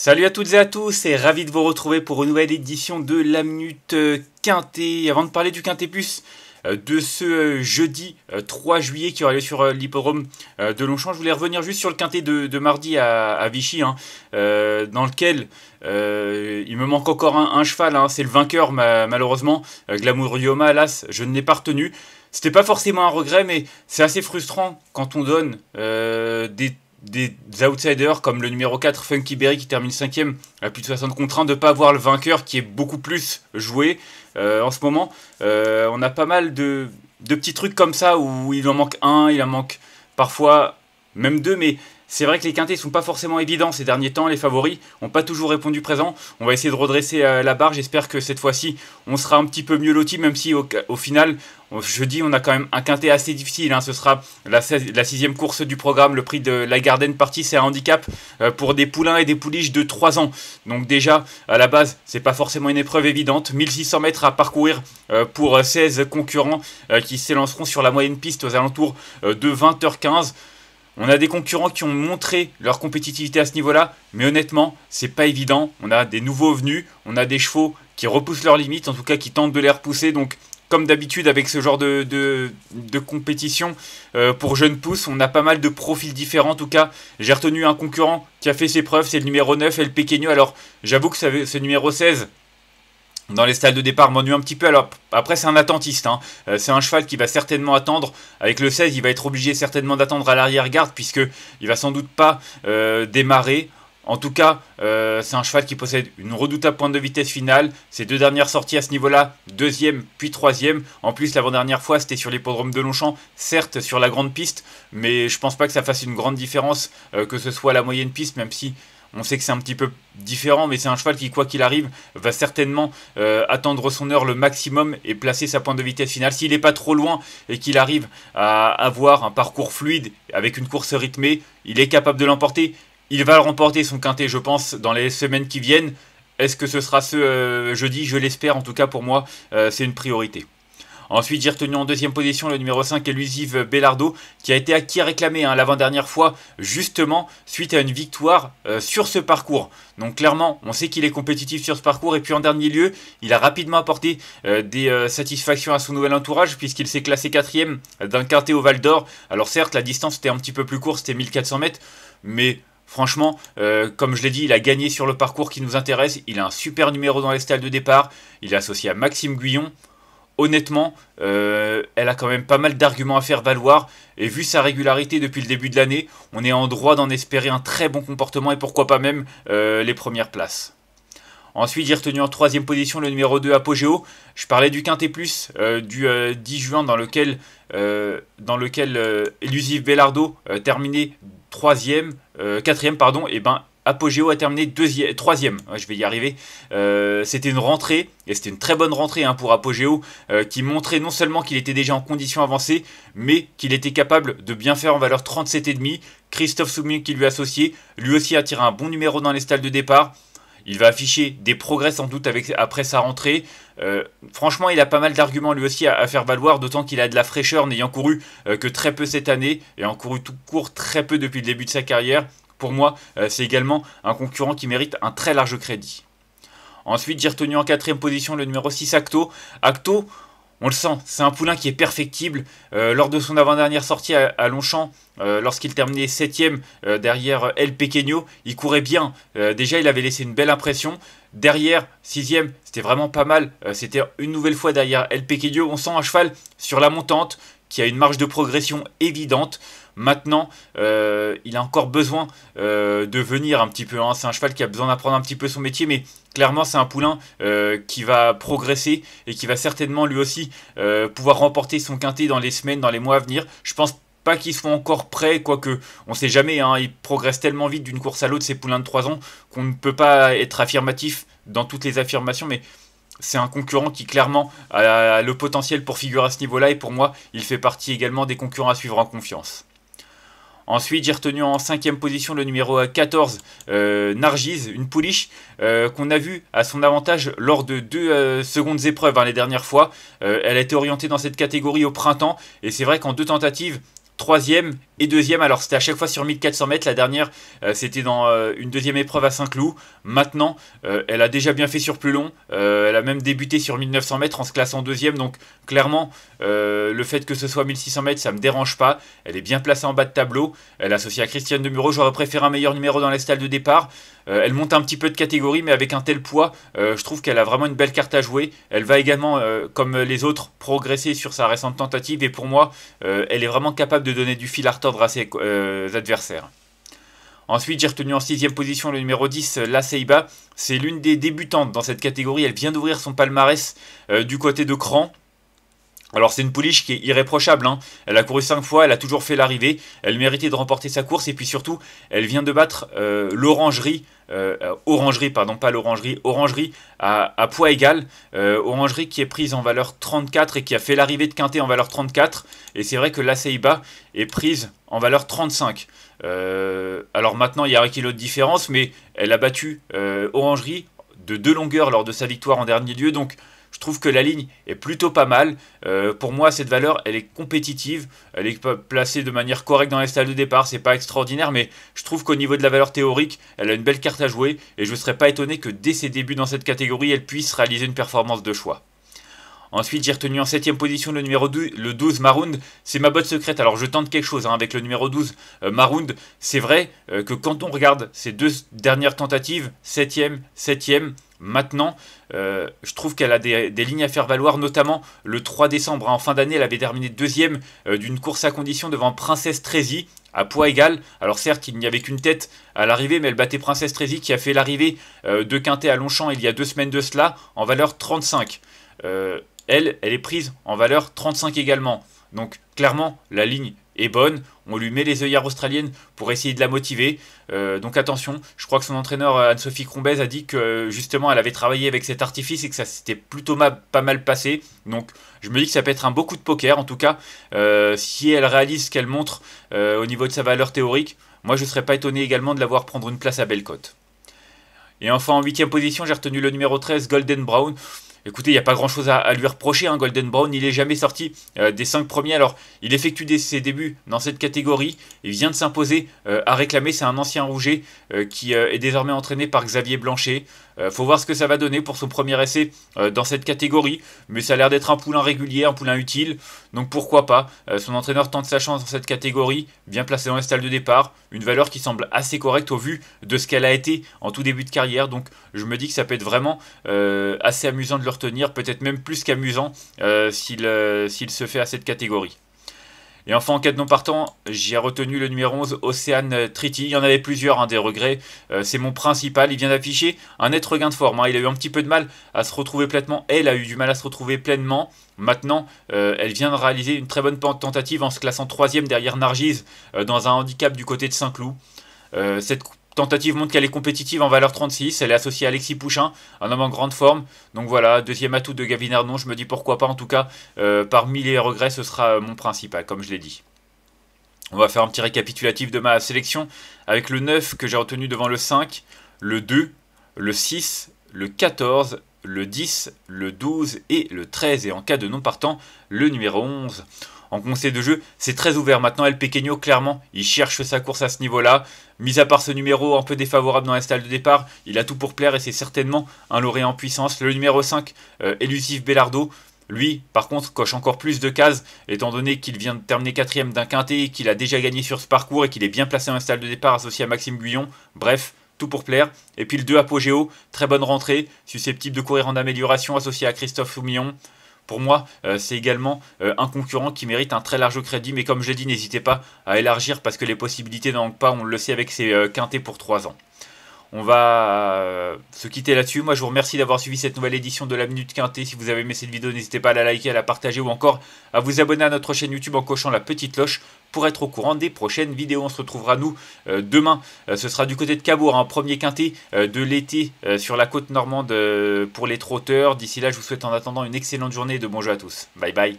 Salut à toutes et à tous et ravi de vous retrouver pour une nouvelle édition de la Minute Quintet. Avant de parler du Quintet Plus de ce jeudi 3 juillet qui aura lieu sur l'hippodrome de Longchamp, je voulais revenir juste sur le Quintet de mardi à Vichy, dans lequel il me manque encore un cheval, c'est le vainqueur malheureusement, Glamour Yoma, hélas, je ne l'ai pas retenu. C'était pas forcément un regret, mais c'est assez frustrant quand on donne des outsiders comme le numéro 4 Funky Berry qui termine 5ème à plus de 60 contre 1 de ne pas avoir le vainqueur qui est beaucoup plus joué en ce moment. On a pas mal de petits trucs comme ça où il en manque un, il en manque parfois même deux, mais c'est vrai que les quintés ne sont pas forcément évidents ces derniers temps. Les favoris n'ont pas toujours répondu présent. On va essayer de redresser la barre. J'espère que cette fois-ci, on sera un petit peu mieux loti, même si au final, jeudi, on a quand même un quintet assez difficile. Ce sera la 6e course du programme, le prix de la Garden Party. C'est un handicap pour des poulains et des pouliches de 3 ans. Donc déjà, à la base, c'est pas forcément une épreuve évidente. 1600 mètres à parcourir pour 16 concurrents qui s'élanceront sur la moyenne piste aux alentours de 20h15. On a des concurrents qui ont montré leur compétitivité à ce niveau-là, mais honnêtement, c'est pas évident. On a des nouveaux venus, on a des chevaux qui repoussent leurs limites, en tout cas qui tentent de les repousser. Donc, comme d'habitude avec ce genre de compétition pour jeunes pousses, on a pas mal de profils différents. En tout cas, j'ai retenu un concurrent qui a fait ses preuves, c'est le numéro 9, El Pequeño. Alors, j'avoue que ce numéro 16... dans les stalles de départ m'ennuie un petit peu. Alors après c'est un attentiste, c'est un cheval qui va certainement attendre. Avec le 16 il va être obligé certainement d'attendre à l'arrière-garde puisque il va sans doute pas démarrer. En tout cas c'est un cheval qui possède une redoutable pointe de vitesse finale. Ses deux dernières sorties à ce niveau là, deuxième puis troisième. En plus l'avant-dernière fois c'était sur l'hippodrome de Longchamp, certes sur la grande piste, mais je pense pas que ça fasse une grande différence que ce soit la moyenne piste, même si on sait que c'est un petit peu différent, mais c'est un cheval qui, quoi qu'il arrive, va certainement attendre son heure le maximum et placer sa pointe de vitesse finale. S'il n'est pas trop loin et qu'il arrive à avoir un parcours fluide avec une course rythmée, il est capable de l'emporter. Il va le remporter son quintet, je pense, dans les semaines qui viennent. Est-ce que ce sera ce jeudi? Je l'espère, en tout cas pour moi, c'est une priorité. Ensuite, j'ai retenu en deuxième position le numéro 5, Elusive Bellardo, qui a été acquis et réclamé l'avant-dernière fois, justement, suite à une victoire sur ce parcours. Donc clairement, on sait qu'il est compétitif sur ce parcours. Et puis en dernier lieu, il a rapidement apporté des satisfactions à son nouvel entourage, puisqu'il s'est classé 4ème d'un quintet au Val d'Or. Alors certes, la distance était un petit peu plus courte, c'était 1400 mètres, mais... franchement, comme je l'ai dit, il a gagné sur le parcours qui nous intéresse. Il a un super numéro dans les stalles de départ. Il est associé à Maxime Guyon. Honnêtement, elle a quand même pas mal d'arguments à faire valoir. Et vu sa régularité depuis le début de l'année, on est en droit d'en espérer un très bon comportement et pourquoi pas même les premières places. Ensuite, j'ai retenu en troisième position le numéro 2, Apogeo. Je parlais du Quintet Plus du 10 juin dans lequel Elusive Bellardo terminait 4ème, pardon, et ben Apogeo a terminé 3ème, je vais y arriver. C'était une rentrée, et c'était une très bonne rentrée pour Apogeo, qui montrait non seulement qu'il était déjà en condition avancée, mais qu'il était capable de bien faire en valeur 37,5. Christophe Soumillon qui lui est associé, lui aussi a tiré un bon numéro dans les stalles de départ. Il va afficher des progrès sans doute après sa rentrée. Franchement, il a pas mal d'arguments lui aussi à faire valoir, d'autant qu'il a de la fraîcheur, n'ayant couru que très peu cette année, et en couru tout court très peu depuis le début de sa carrière. Pour moi, c'est également un concurrent qui mérite un très large crédit. Ensuite, j'ai retenu en 4ème position le numéro 6, Acto. Acto, on le sent, c'est un poulain qui est perfectible. Lors de son avant-dernière sortie à Longchamp, lorsqu'il terminait 7ème derrière El Pequeño, il courait bien. Déjà, il avait laissé une belle impression. Derrière, 6ème, c'était vraiment pas mal. C'était une nouvelle fois derrière El Pequeño. On sent un cheval sur la montante qui a une marge de progression évidente. Maintenant, il a encore besoin de venir un petit peu. C'est un cheval qui a besoin d'apprendre un petit peu son métier, mais clairement, c'est un poulain qui va progresser et qui va certainement lui aussi pouvoir remporter son quintet dans les semaines, dans les mois à venir. Je pense pas qu'ils soient encore prêts, quoique on sait jamais. Ils progressent tellement vite d'une course à l'autre, ces poulains de 3 ans, qu'on ne peut pas être affirmatif dans toutes les affirmations, mais c'est un concurrent qui clairement a le potentiel pour figurer à ce niveau-là, et pour moi, il fait partie également des concurrents à suivre en confiance. Ensuite, j'ai retenu en 5ème position le numéro 14, Nargis, une pouliche qu'on a vu à son avantage lors de 2 secondes épreuves les dernières fois. Elle a été orientée dans cette catégorie au printemps, et c'est vrai qu'en 2 tentatives, troisième et deuxième. Alors c'était à chaque fois sur 1400 mètres. La dernière, c'était dans une deuxième épreuve à Saint-Cloud. Maintenant, elle a déjà bien fait sur plus long. Elle a même débuté sur 1900 mètres en se classant deuxième. Donc clairement, le fait que ce soit 1600 mètres, ça me dérange pas. Elle est bien placée en bas de tableau. Elle est associée à Christiane Demuro. J'aurais préféré un meilleur numéro dans les stalles de départ. Elle monte un petit peu de catégorie, mais avec un tel poids, je trouve qu'elle a vraiment une belle carte à jouer. Elle va également, comme les autres, progresser sur sa récente tentative. Et pour moi, elle est vraiment capable de donner du fil à retordre à ses adversaires. Ensuite, j'ai retenu en 6ème position le numéro 10, La Ceiba. C'est l'une des débutantes dans cette catégorie. Elle vient d'ouvrir son palmarès du côté de Cran. Alors c'est une pouliche qui est irréprochable, hein. Elle a couru 5 fois, elle a toujours fait l'arrivée, elle méritait de remporter sa course et puis surtout elle vient de battre l'Orangerie, Orangerie à poids égal, Orangerie qui est prise en valeur 34 et qui a fait l'arrivée de Quintet en valeur 34 et c'est vrai que la Ceiba est prise en valeur 35. Alors maintenant il y a 1 kilo de différence mais elle a battu Orangerie de 2 longueurs lors de sa victoire en dernier lieu donc je trouve que la ligne est plutôt pas mal. Pour moi, cette valeur, elle est compétitive. Elle est placée de manière correcte dans les stalles de départ. C'est pas extraordinaire, mais je trouve qu'au niveau de la valeur théorique, elle a une belle carte à jouer. Et je ne serais pas étonné que dès ses débuts dans cette catégorie, elle puisse réaliser une performance de choix. Ensuite, j'ai retenu en 7ème position le numéro 2, le 12 Maround. C'est ma botte secrète. Alors, je tente quelque chose avec le numéro 12 Maround. C'est vrai que quand on regarde ces 2 dernières tentatives, 7ème, 7ème, maintenant, je trouve qu'elle a des lignes à faire valoir, notamment le 3 décembre. En fin d'année, elle avait terminé 2ème d'une course à condition devant Princesse Trézy à poids égal. Alors certes, il n'y avait qu'une tête à l'arrivée, mais elle battait Princesse Trézy qui a fait l'arrivée de Quintet à Longchamp il y a 2 semaines de cela en valeur 35. Elle est prise en valeur 35 également. Donc clairement, la ligne est bonne. On lui met les œillères australiennes pour essayer de la motiver. Donc attention, je crois que son entraîneur Anne-Sophie Crombez a dit que justement elle avait travaillé avec cet artifice et que ça s'était plutôt pas mal passé. Donc je me dis que ça peut être un beau coup de poker. En tout cas, si elle réalise ce qu'elle montre au niveau de sa valeur théorique, moi je ne serais pas étonné également de la voir prendre une place à belle cote. Et enfin en 8ème position, j'ai retenu le numéro 13, Golden Brown. Écoutez, il n'y a pas grand chose à lui reprocher, hein. Golden Brown, il n'est jamais sorti des 5 premiers. Alors, il effectue ses débuts dans cette catégorie. Il vient de s'imposer à réclamer. C'est un ancien rouget qui est désormais entraîné par Xavier Blanchet. Faut voir ce que ça va donner pour son premier essai dans cette catégorie. Mais ça a l'air d'être un poulain régulier, un poulain utile. Donc pourquoi pas. Son entraîneur tente sa chance dans cette catégorie. Bien placé dans les stalles de départ. Une valeur qui semble assez correcte au vu de ce qu'elle a été en tout début de carrière. Donc je me dis que ça peut être vraiment assez amusant de le retenir. Peut-être même plus qu'amusant s'il se fait à cette catégorie. Et enfin, en cas de non partant, j'ai retenu le numéro 11, Océane Treaty. Il y en avait plusieurs, hein, des regrets. C'est mon principal. Il vient d'afficher un net regain de forme, hein. Il a eu un petit peu de mal à se retrouver pleinement. Elle a eu du mal à se retrouver pleinement. Maintenant, elle vient de réaliser une très bonne tentative en se classant 3ème derrière Nargise dans un handicap du côté de Saint-Cloud. Cette tentative montre qu'elle est compétitive en valeur 36. Elle est associée à Alexis Pouchin, un homme en grande forme. Donc voilà, deuxième atout de Gavin Ardon. Je me dis pourquoi pas. En tout cas, parmi les regrets, ce sera mon principal, comme je l'ai dit. On va faire un petit récapitulatif de ma sélection avec le 9 que j'ai retenu devant le 5, le 2, le 6, le 14, le 10, le 12 et le 13. Et en cas de non partant, le numéro 11. En conseil de jeu, c'est très ouvert. Maintenant, El Pequeño, clairement, il cherche sa course à ce niveau-là. Mis à part ce numéro un peu défavorable dans la stalle de départ, il a tout pour plaire et c'est certainement un lauréat en puissance. Le numéro 5, Elusif Bellardo, lui, par contre, coche encore plus de cases, étant donné qu'il vient de terminer 4ème d'un quintet, qu'il a déjà gagné sur ce parcours et qu'il est bien placé dans la stalle de départ associé à Maxime Guyon. Bref, tout pour plaire. Et puis le 2, Apogéo, très bonne rentrée, susceptible de courir en amélioration associé à Christophe Soumillon. Pour moi, c'est également un concurrent qui mérite un très large crédit. Mais comme je l'ai dit, n'hésitez pas à élargir parce que les possibilités n'en manquent pas. On le sait avec ces quintets pour 3 ans. On va se quitter là-dessus. Moi, je vous remercie d'avoir suivi cette nouvelle édition de la Minute Quintet. Si vous avez aimé cette vidéo, n'hésitez pas à la liker, à la partager ou encore à vous abonner à notre chaîne YouTube en cochant la petite cloche pour être au courant des prochaines vidéos. On se retrouvera, nous, demain. Ce sera du côté de Cabourg, un premier quintet de l'été sur la côte normande pour les trotteurs. D'ici là, je vous souhaite en attendant une excellente journée et de bons jeux à tous. Bye bye.